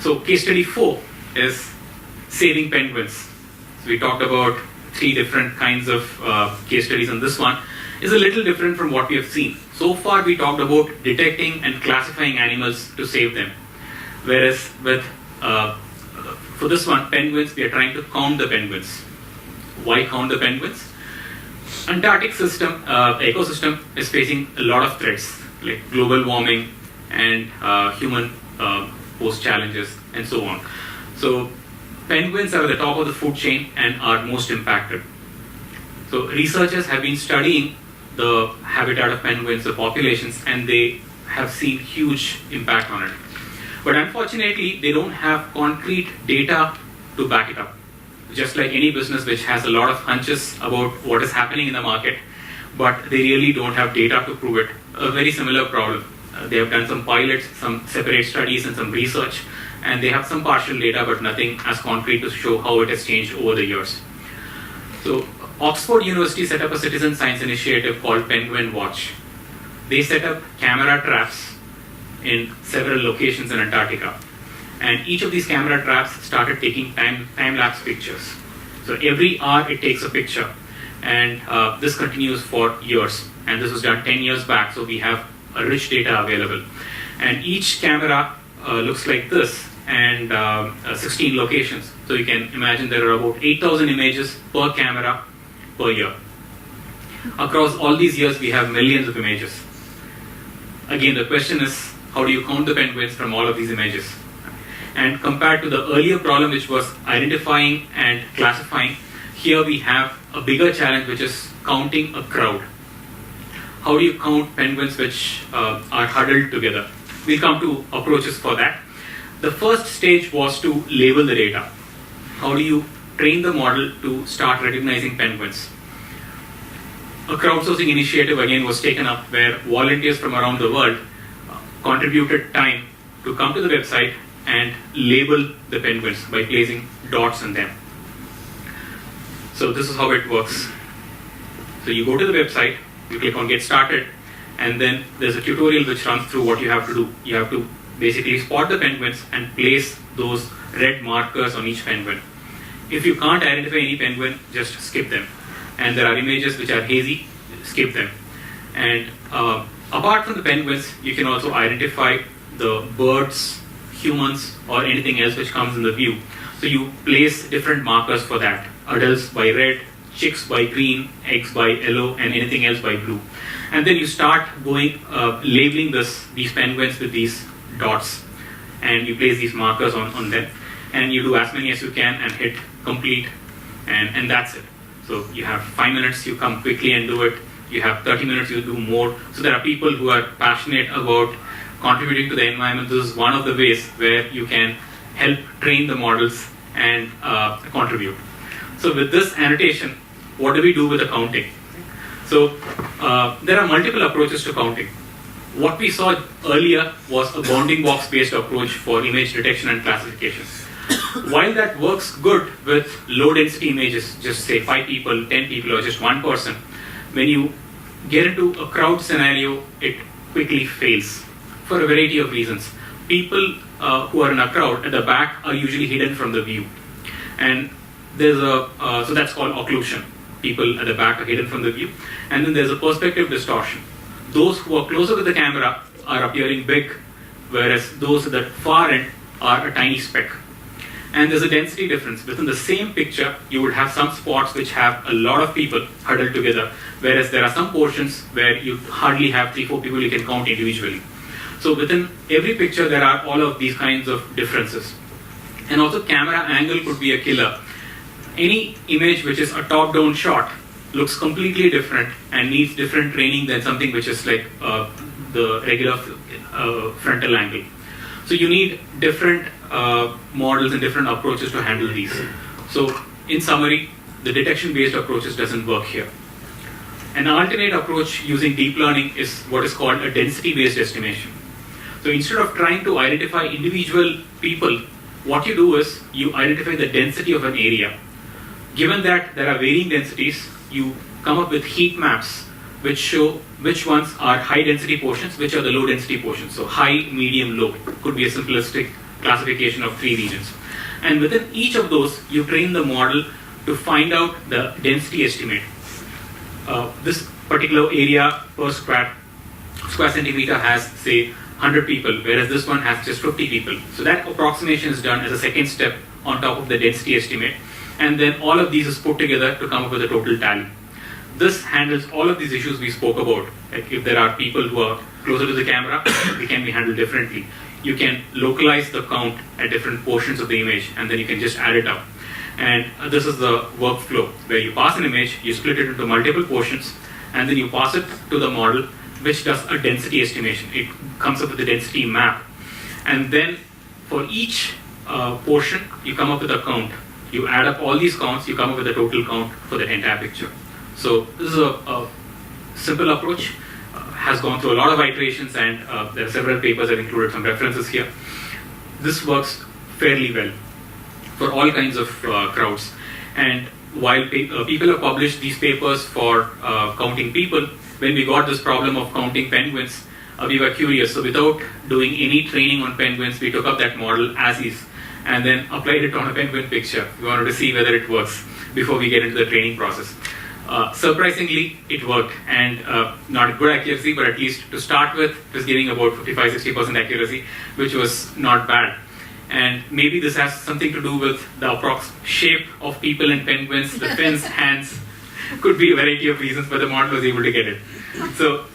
So case study 4 is saving penguins. So we talked about 3 different kinds of case studies, and this one is a little different from what we have seen. So far we talked about detecting and classifying animals to save them. Whereas with for this one, penguins, we are trying to count the penguins. Why count the penguins? Antarctic system, ecosystem is facing a lot of threats like global warming and human posed challenges and so on. So penguins are at the top of the food chain and are most impacted. So researchers have been studying the habitat of penguins, the populations, and they have seen huge impact on it. But unfortunately, they don't have concrete data to back it up. Just like any business which has a lot of hunches about what is happening in the market, but they really don't have data to prove it. A very similar problem. They have done some pilots, some separate studies and some research, and they have some partial data but nothing as concrete to show how it has changed over the years. So Oxford University set up a citizen science initiative called Penguin Watch. They set up camera traps in several locations in Antarctica. And each of these camera traps started taking time-lapse pictures. So every hour it takes a picture. And this continues for years. And this was done 10 years back, so we have a rich data available. And each camera looks like this, and 16 locations. So you can imagine there are about 8,000 images per camera per year. Across all these years, we have millions of images. Again, the question is, how do you count the penguins from all of these images? And compared to the earlier problem, which was identifying and classifying, here we have a bigger challenge, which is counting a crowd. How do you count penguins which are huddled together? We'll come to approaches for that. The first stage was to label the data. How do you train the model to start recognizing penguins? A crowdsourcing initiative again was taken up where volunteers from around the world contributed time to come to the website and label the penguins by placing dots on them. So this is how it works. So you go to the website, you click on get started, and then there's a tutorial which runs through what you have to do. You have to basically spot the penguins and place those red markers on each penguin. If you can't identify any penguin, just skip them. And there are images which are hazy, skip them. And apart from the penguins, you can also identify the birds, humans, or anything else which comes in the view. So you place different markers for that. Adults by red, chicks by green, eggs by yellow, and anything else by blue. And then you start going labeling these penguins with these dots, and you place these markers on them, and you do as many as you can and hit complete, and that's it. So you have 5 minutes, you come quickly and do it. You have 30 minutes, you do more. So there are people who are passionate about contributing to the environment. This is one of the ways where you can help train the models and contribute. So with this annotation, what do we do with the counting? So there are multiple approaches to counting. What we saw earlier was a bounding box based approach for image detection and classification. While that works good with low density images, just say 5 people, 10 people, or just one person, when you get into a crowd scenario, it quickly fails for a variety of reasons. People who are in a crowd at the back are usually hidden from the view. And there's so that's called occlusion. People at the back are hidden from the view. And then there's a perspective distortion. Those who are closer to the camera are appearing big, whereas those at the far end are a tiny speck. And there's a density difference. Within the same picture, you would have some spots which have a lot of people huddled together, whereas there are some portions where you hardly have 3-4 people you can count individually. So within every picture, there are all of these kinds of differences. And also camera angle could be a killer. Any image which is a top-down shot looks completely different and needs different training than something which is like the regular frontal angle. So you need different models and different approaches to handle these. So in summary, the detection-based approaches doesn't work here. An alternate approach using deep learning is what is called a density-based estimation. So instead of trying to identify individual people, what you do is you identify the density of an area. Given that there are varying densities, you come up with heat maps which show which ones are high density portions, which are the low density portions. So high, medium, low could be a simplistic classification of 3 regions. And within each of those, you train the model to find out the density estimate. This particular area per square centimeter has, say, 100 people, whereas this one has just 50 people. So that approximation is done as a second step on top of the density estimate. And then all of these is put together to come up with a total tally. This handles all of these issues we spoke about. Like if there are people who are closer to the camera, it can be handled differently. You can localize the count at different portions of the image, and then you can just add it up. And this is the workflow where you pass an image, you split it into multiple portions, and then you pass it to the model, which does a density estimation. It comes up with a density map. And then for each portion, you come up with a count. You add up all these counts, you come up with a total count for the entire picture. So this is a simple approach. Has gone through a lot of iterations, and there are several papers. I've included some references here. This works fairly well for all kinds of crowds. And while people have published these papers for counting people, when we got this problem of counting penguins, we were curious. So without doing any training on penguins, we took up that model as is and then applied it on a penguin picture. We wanted to see whether it works before we get into the training process. Surprisingly, it worked, and not good accuracy, but at least to start with, it was giving about 55-60% accuracy, which was not bad. And maybe this has something to do with the approx shape of people and penguins, the fins, hands, could be a variety of reasons, but the model was able to get it. So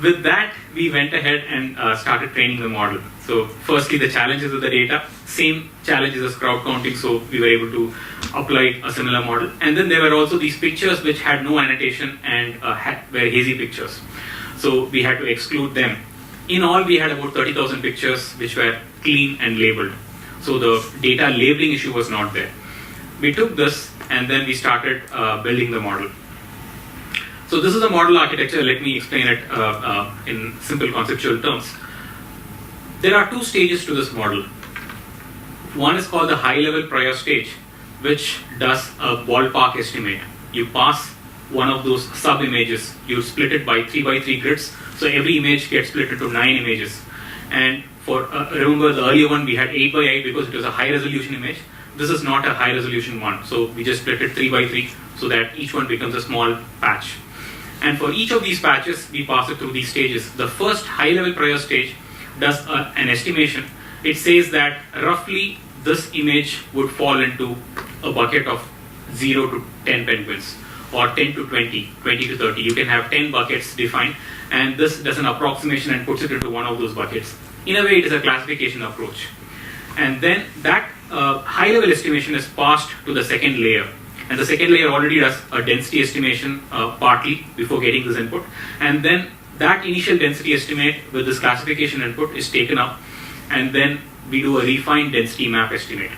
with that, we went ahead and started training the model. So firstly, the challenges of the data, same challenges as crowd counting, so we were able to apply a similar model. And then there were also these pictures which had no annotation and were hazy pictures. So we had to exclude them. In all, we had about 30,000 pictures which were clean and labeled. So the data labeling issue was not there. We took this and then we started building the model. So this is a model architecture. Let me explain it in simple conceptual terms. There are 2 stages to this model. One is called the high-level prior stage, which does a ballpark estimate. You pass one of those sub-images. You split it by 3 by 3 grids. So every image gets split into 9 images. And for remember the earlier one we had 8 by 8 because it was a high-resolution image. This is not a high-resolution one. So we just split it 3 by 3 so that each one becomes a small patch. And for each of these patches, we pass it through these stages. The first high-level prior stage does an estimation. It says that roughly this image would fall into a bucket of 0 to 10 penguins, or 10 to 20, 20 to 30. You can have 10 buckets defined, and this does an approximation and puts it into one of those buckets. In a way, it is a classification approach. And then that high-level estimation is passed to the second layer. And the second layer already does a density estimation partly before getting this input. And then that initial density estimate with this classification input is taken up, and then we do a refined density map estimate.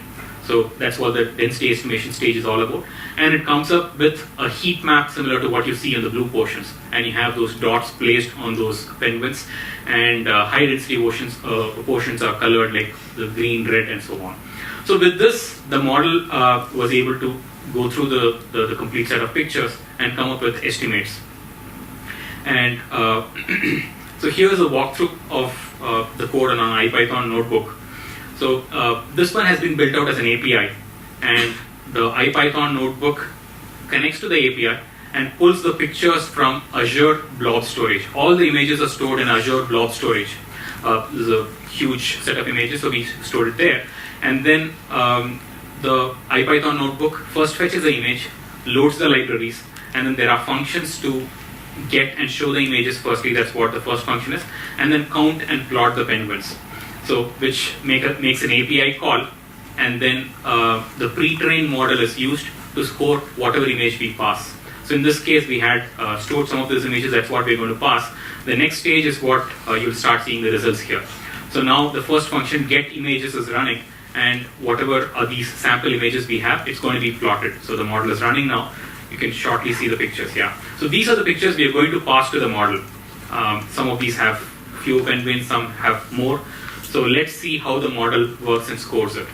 So that's what the density estimation stage is all about. And it comes up with a heat map similar to what you see in the blue portions. And you have those dots placed on those penguins. And high density portions are colored like the green, red, and so on. So with this, the model was able to go through the complete set of pictures and come up with estimates. And so here's a walkthrough of the code on an IPython notebook. So this one has been built out as an API, and the IPython notebook connects to the API and pulls the pictures from Azure Blob Storage. All the images are stored in Azure Blob Storage. This is a huge set of images, so we stored it there. And then the IPython notebook first fetches the image, loads the libraries, and then there are functions to get and show the images firstly. That's what the first function is. And then count and plot the penguins. So which makes an API call, and then the pre-trained model is used to score whatever image we pass. So in this case, we had stored some of those images. That's what we're going to pass. The next stage is what you'll start seeing the results here. So now the first function, get images, is running, and whatever are these sample images we have, it's going to be plotted. So the model is running now. You can shortly see the pictures here. So these are the pictures we are going to pass to the model. Some of these have few penguins, some have more. So let's see how the model works and scores it.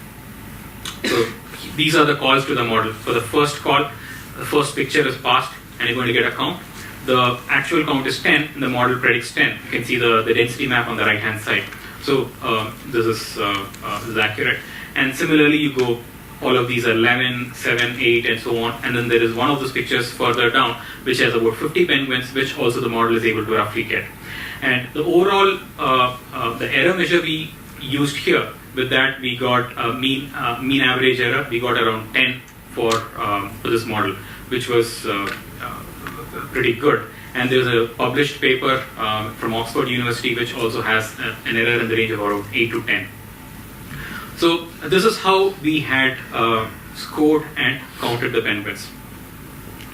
So these are the calls to the model. For the first call, the first picture is passed, and you're going to get a count. The actual count is 10, and the model predicts 10. You can see the density map on the right-hand side. So this is accurate. And similarly, you go, all of these are 11, 7, 8, and so on. And then there is one of those pictures further down, which has about 50 penguins, which also the model is able to roughly get. And the overall, the error measure we used here, with that we got a mean average error. We got around 10 for this model, which was pretty good. And there's a published paper from Oxford University, which also has an error in the range of around 8 to 10. So this is how we had scored and counted the penguins.